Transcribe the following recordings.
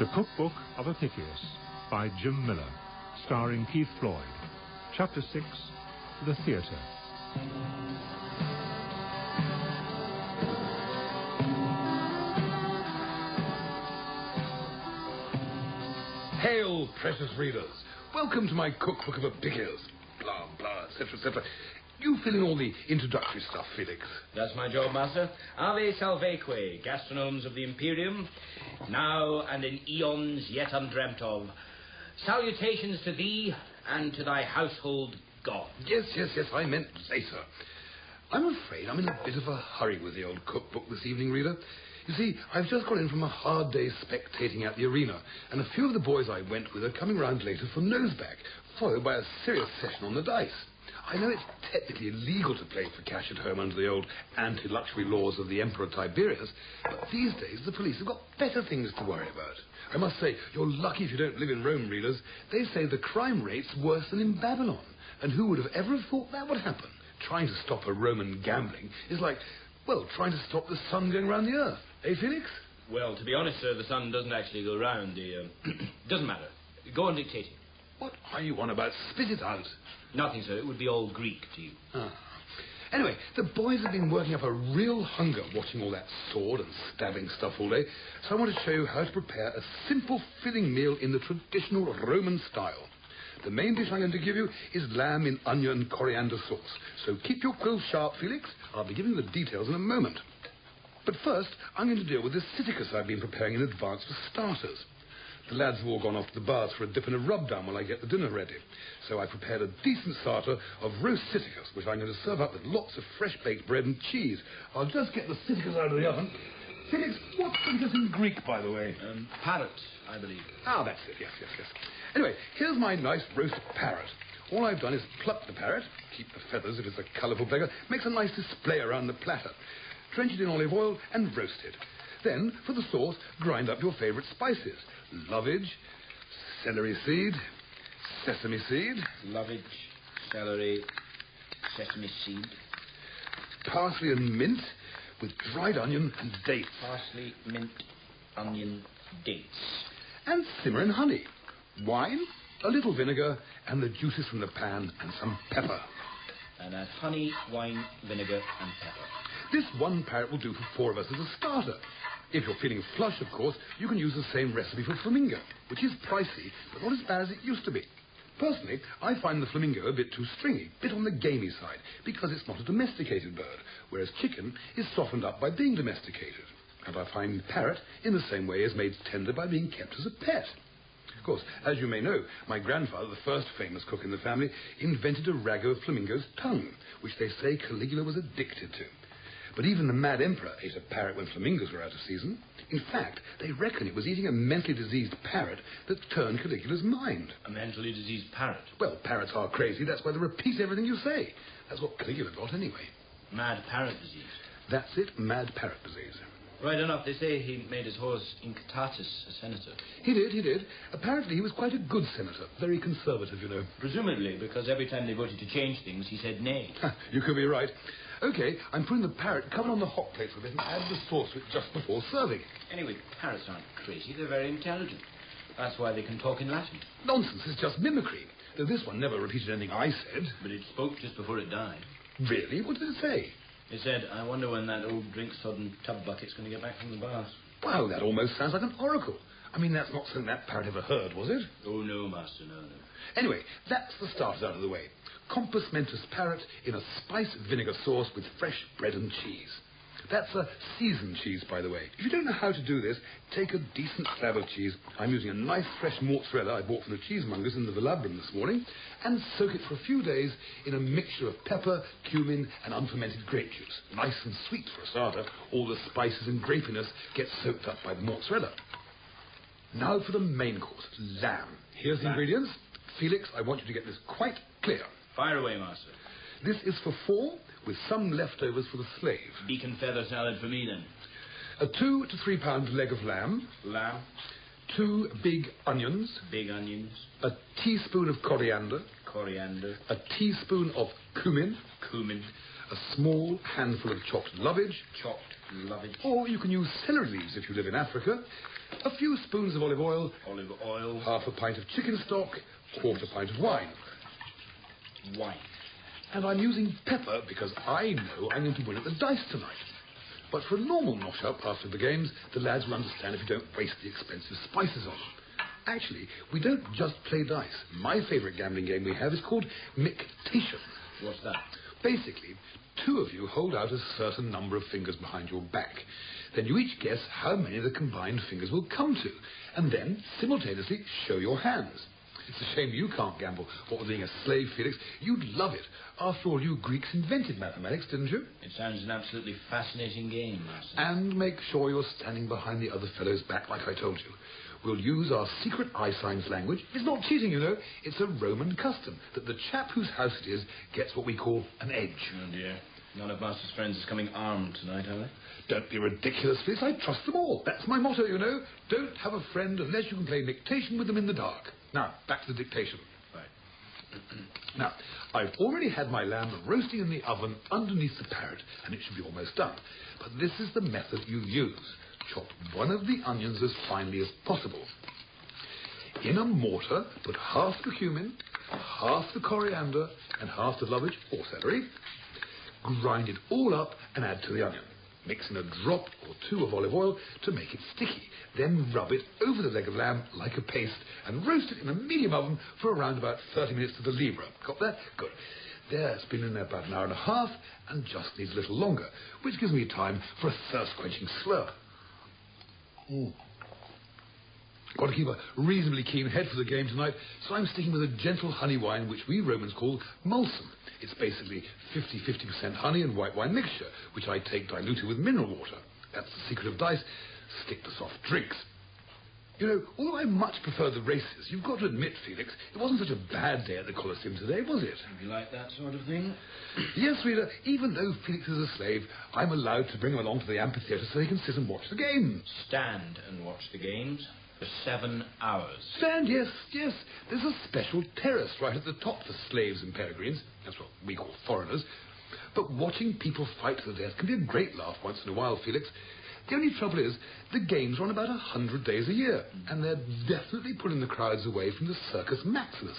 The Cookbook of Apicius by Jim Miller, starring Keith Floyd. Chapter 6, The Theatre. Hail, precious readers. Welcome to my Cookbook of Apicius. Blah, blah, etc., etc. You fill in all the introductory stuff, Felix. That's my job, master. Ave salveque, gastronomes of the Imperium, now and in eons yet undreamt of. Salutations to thee and to thy household god. Yes, I meant to say so. I'm afraid I'm in a bit of a hurry with the old cookbook this evening, reader. You see, I've just got in from a hard day spectating at the arena, and a few of the boys I went with are coming round later for noseback, followed by a serious session on the dice. I know it's technically illegal to play for cash at home under the old anti-luxury laws of the Emperor Tiberius, but these days the police have got better things to worry about. I must say, you're lucky if you don't live in Rome, readers. They say the crime rate's worse than in Babylon, and who would have ever thought that would happen? Trying to stop a Roman gambling is like, well, trying to stop the sun going round the earth. Eh, Felix? Well, to be honest, sir, the sun doesn't actually go round. Doesn't matter. Go on dictating. What are you on about? Spit it out. Nothing, sir. It would be all Greek to you. Anyway, the boys have been working up a real hunger watching all that sword and stabbing stuff all day, so I want to show you how to prepare a simple filling meal in the traditional Roman style. The main dish I'm going to give you is lamb in onion and coriander sauce, so keep your quill sharp, Felix. I'll be giving you the details in a moment. But first, I'm going to deal with this Siticus I've been preparing in advance for starters. The lads have all gone off to the baths for a dip and a rub-down while I get the dinner ready. So I prepared a decent starter of roast Siticus, which I'm going to serve up with lots of fresh-baked bread and cheese. I'll just get the Siticus out of the oven. Felix, what's Siticus in Greek, by the way? Parrot, I believe. Ah, that's it, yes. Anyway, here's my nice roast parrot. All I've done is pluck the parrot, keep the feathers if it's a colourful beggar, makes a nice display around the platter. Drench it in olive oil and roast it. Then, for the sauce, grind up your favourite spices. Lovage, celery seed, sesame seed. Lovage, celery, sesame seed. Parsley and mint with dried onion and dates. Parsley, mint, onion, dates. And simmer in honey. Wine, a little vinegar, and the juices from the pan and some pepper. And add honey, wine, vinegar, and pepper. This one parrot will do for 4 of us as a starter. If you're feeling flush, of course, you can use the same recipe for flamingo, which is pricey, but not as bad as it used to be. Personally, I find the flamingo a bit too stringy, a bit on the gamey side, because it's not a domesticated bird, whereas chicken is softened up by being domesticated. And I find parrot in the same way is made tender by being kept as a pet. Of course, as you may know, my grandfather, the first famous cook in the family, invented a ragu of flamingo's tongue, which they say Caligula was addicted to. But even the mad emperor ate a parrot when flamingos were out of season. In fact, they reckon it was eating a mentally diseased parrot that turned Caligula's mind. A mentally diseased parrot? Well, parrots are crazy. That's why they repeat everything you say. That's what Caligula got anyway. Mad parrot disease? That's it, mad parrot disease. Right enough. They say he made his horse Incitatus a senator. He did. Apparently he was quite a good senator. Very conservative, you know. Presumably, because every time they voted to change things, he said nay. You could be right. OK, I'm putting the parrot covered on the hot plate with it and add the sauce to it just before serving. Anyway, parrots aren't crazy. They're very intelligent. That's why they can talk in Latin. Nonsense, it's just mimicry. Though this one never repeated anything I said. But it spoke just before it died. Really? What did it say? It said, I wonder when that old drink-sodden tub bucket's going to get back from the bath. Wow, that almost sounds like an oracle. I mean, that's not something that parrot ever heard, was it? Oh, no, master, no. Anyway, that's the starters out of the way. Compos mentis parrot in a spiced vinegar sauce with fresh bread and cheese. That's a seasoned cheese, by the way. If you don't know how to do this, take a decent slab of cheese. I'm using a nice fresh mozzarella I bought from the cheesemongers in the Velabrum this morning, and soak it for a few days in a mixture of pepper, cumin, and unfermented grape juice. Nice and sweet for a starter. All the spices and grapiness get soaked up by the mozzarella. Now for the main course, lamb. Here's the ingredients. Felix, I want you to get this quite clear. Fire away, master. This is for 4, with some leftovers for the slave. Beacon feather salad for me, then. A 2 to 3 pound leg of lamb. Lamb. 2 big onions. Big onions. A teaspoon of coriander. Coriander. A teaspoon of cumin. Cumin. A small handful of chopped lovage. Chopped Lovage. Or you can use celery leaves if you live in Africa. A few spoons of olive oil. Olive oil. Half a pint of chicken stock. Quarter pint of wine. Wine. And I'm using pepper because I know I'm going to win at the dice tonight. But for a normal nosh-up after the games, the lads will understand if you don't waste the expensive spices on them. Actually, we don't just play dice. My favourite gambling game we have is called Mictation. What's that? Basically, two of you hold out a certain number of fingers behind your back. Then you each guess how many the combined fingers will come to, and then simultaneously show your hands. It's a shame you can't gamble. What with being a slave, Felix, you'd love it. After all, you Greeks invented mathematics, didn't you? It sounds an absolutely fascinating game, Master. And make sure you're standing behind the other fellow's back like I told you. We'll use our secret eye signs language. It's not cheating, you know. It's a Roman custom that the chap whose house it is gets what we call an edge. Oh, dear. None of Master's friends is coming armed tonight, are they? Don't be ridiculous, Fitz. I trust them all. That's my motto, you know. Don't have a friend unless you can play dictation with them in the dark. Now, back to the dictation. Right. Now, I've already had my lamb roasting in the oven underneath the parrot, and it should be almost done. But this is the method you use. Chop one of the onions as finely as possible. In a mortar, put half the cumin, half the coriander, and half the lovage or celery. Grind it all up and add to the onion. Mix in a drop or two of olive oil to make it sticky. Then rub it over the leg of lamb like a paste and roast it in a medium oven for around about 30 minutes to the libra. Got that? Good. There, it's been in there about an hour and a half and just needs a little longer, which gives me time for a thirst-quenching slurp. Got to keep a reasonably keen head for the game tonight, so I'm sticking with a gentle honey wine, which we Romans call Mulsum. It's basically 50% honey and white wine mixture, which I take diluted with mineral water. That's the secret of dice. Stick to soft drinks. You know, although I much prefer the races, you've got to admit, Felix, it wasn't such a bad day at the Colosseum today, was it? You like that sort of thing? Yes, reader, even though Felix is a slave, I'm allowed to bring him along to the amphitheatre so he can sit and watch the games. Stand and watch the games for 7 hours. Stand, yes. There's a special terrace right at the top for slaves and peregrines. That's what we call foreigners. But watching people fight to the death can be a great laugh once in a while, Felix. The only trouble is, the games run about 100 days a year, and they're definitely pulling the crowds away from the Circus Maximus.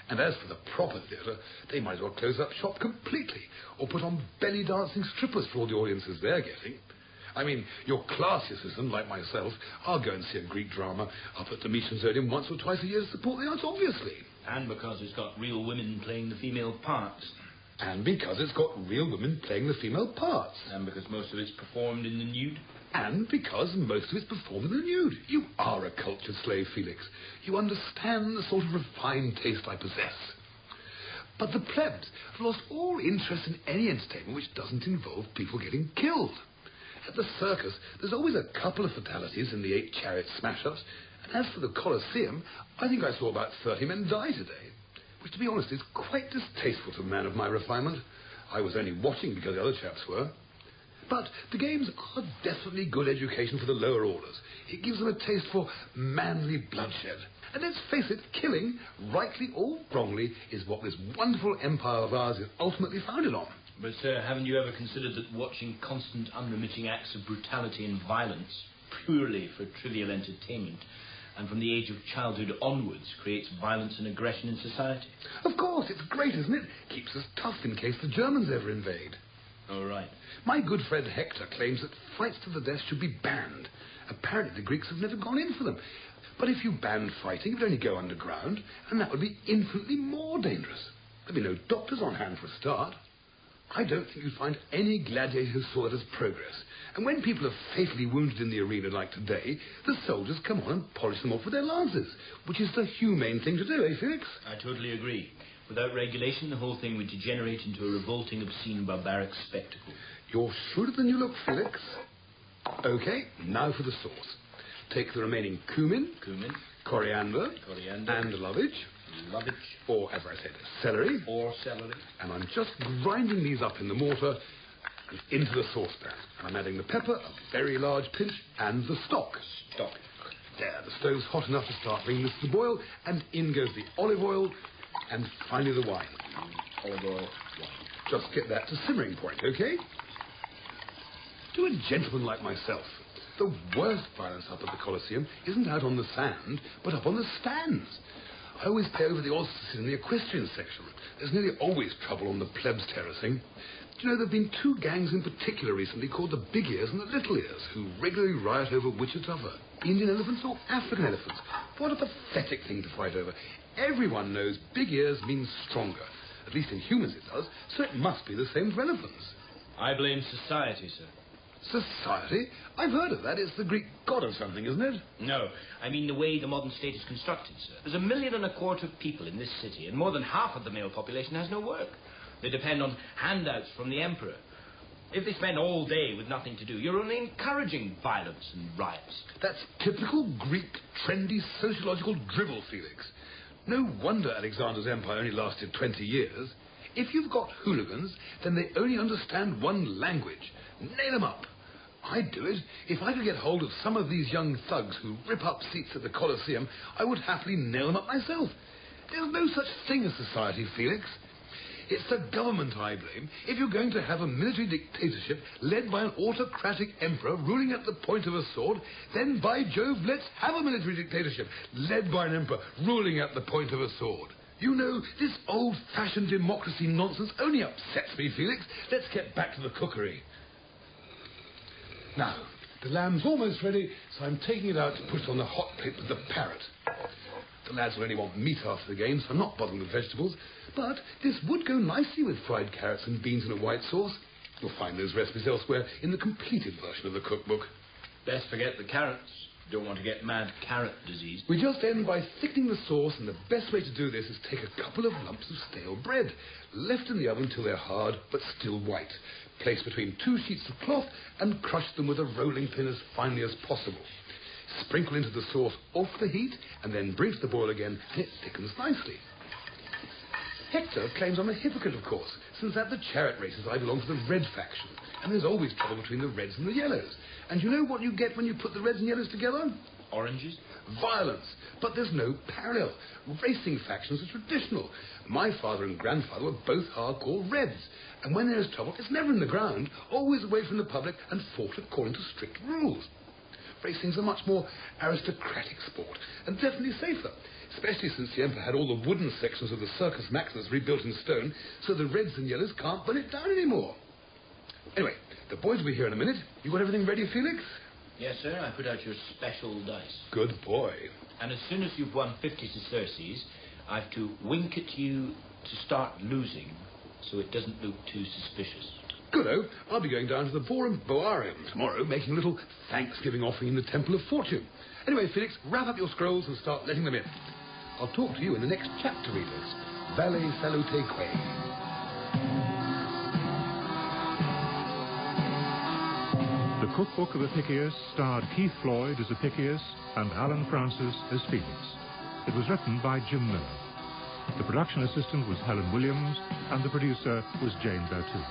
And as for the proper theatre, they might as well close up shop completely, or put on belly dancing strippers for all the audiences they're getting. I mean, your classier citizen, like myself, I'll go and see a Greek drama up at the Domitian's Odeum once or twice a year to support the arts, obviously. And because it's got real women playing the female parts. And because it's got real women playing the female parts. And because most of it's performed in the nude. And because most of it's performed in the nude. You are a cultured slave, Felix. You understand the sort of refined taste I possess. But the plebs have lost all interest in any entertainment which doesn't involve people getting killed. At the circus, there's always a couple of fatalities in the 8 chariot smash-ups. And as for the Colosseum, I think I saw about 30 men die today. Which, to be honest, is quite distasteful to a man of my refinement. I was only watching because the other chaps were. But the games are definitely good education for the lower orders. It gives them a taste for manly bloodshed. And let's face it, killing, rightly or wrongly, is what this wonderful empire of ours is ultimately founded on. But, sir, haven't you ever considered that watching constant, unremitting acts of brutality and violence, purely for trivial entertainment, and from the age of childhood onwards, creates violence and aggression in society? Of course, it's great, isn't it? Keeps us tough in case the Germans ever invade. Oh, right. My good friend Hector claims that fights to the death should be banned. Apparently the Greeks have never gone in for them. But if you banned fighting, it would only go underground, and that would be infinitely more dangerous. There'd be no doctors on hand for a start. I don't think you'd find any gladiator who saw it as progress. And when people are fatally wounded in the arena like today, the soldiers come on and polish them off with their lances, which is the humane thing to do, eh, Felix? I totally agree. Without regulation, the whole thing would degenerate into a revolting, obscene, barbaric spectacle. You're shrewder than you look, Felix. OK, now for the sauce. Take the remaining cumin, coriander, and lovage. Or, as I said, celery. Or celery. And I'm just grinding these up in the mortar and into the saucepan. And I'm adding the pepper, a very large pinch, and the stock. There, the stove's hot enough to start bringing this to the boil, and in goes the olive oil, and finally the wine. Olive oil, wine. Just get that to simmering point, OK? To a gentleman like myself, the worst violence up at the Colosseum isn't out on the sand, but up on the stands. I always pay over the odds to sit in the equestrian section. There's nearly always trouble on the plebs terracing. Do you know, there have been two gangs in particular recently called the Big Ears and the Little Ears, who regularly riot over which are tougher, Indian elephants or African elephants. What a pathetic thing to fight over. Everyone knows Big Ears means stronger. At least in humans it does, so it must be the same for elephants. I blame society, sir. Society? I've heard of that. It's the Greek god of something, isn't it? No, I mean the way the modern state is constructed, sir. There's 1.25 million of people in this city, and more than half of the male population has no work. They depend on handouts from the emperor. If they spend all day with nothing to do, you're only encouraging violence and riots. That's typical Greek, trendy, sociological drivel, Felix. No wonder Alexander's empire only lasted 20 years. If you've got hooligans, then they only understand one language. Nail them up. I'd do it. If I could get hold of some of these young thugs who rip up seats at the Colosseum, I would happily nail them up myself. There's no such thing as society, Felix. It's the government I blame. If you're going to have a military dictatorship led by an autocratic emperor ruling at the point of a sword, then by Jove, let's have a military dictatorship led by an emperor ruling at the point of a sword. You know, this old-fashioned democracy nonsense only upsets me, Felix. Let's get back to the cookery. Now, the lamb's almost ready, so I'm taking it out to put it on the hot plate with the parrot. The lads will only want meat after the game, so I'm not bothering with vegetables. But this would go nicely with fried carrots and beans in a white sauce. You'll find those recipes elsewhere in the completed version of the cookbook. Best forget the carrots. Don't want to get mad carrot disease. We just end by thickening the sauce, and the best way to do this is take a couple of lumps of stale bread, left in the oven till they're hard but still white. Place between 2 sheets of cloth and crush them with a rolling pin as finely as possible. Sprinkle into the sauce off the heat and then bring to the boil again, and it thickens nicely. Hector claims I'm a hypocrite, of course, since at the chariot races I belong to the red faction, and there's always trouble between the reds and the yellows. And you know what you get when you put the reds and yellows together? Oranges? Violence. But there's no parallel. Racing factions are traditional. My father and grandfather were both hardcore reds, and when there is trouble, it's never in the ground, always away from the public and fought according to strict rules. Racing's a much more aristocratic sport, and definitely safer, especially since the emperor had all the wooden sections of the Circus Maximus rebuilt in stone, so the reds and yellows can't burn it down anymore. Anyway, the boys will be here in a minute. You got everything ready, Felix? Yes, sir. I put out your special dice. Good boy. And as soon as you've won 50 sesterces, I've to wink at you to start losing, so it doesn't look too suspicious. Good-o. I'll be going down to the Borum Boarium tomorrow, making a little Thanksgiving offering in the Temple of Fortune. Anyway, Felix, wrap up your scrolls and start letting them in. I'll talk to you in the next chapter, readers. Valet saluteque. The Cookbook of Apicius starred Keith Floyd as Apicius and Alan Francis as Felix. It was written by Jim Miller. The production assistant was Helen Williams, and the producer was Jane Bertu.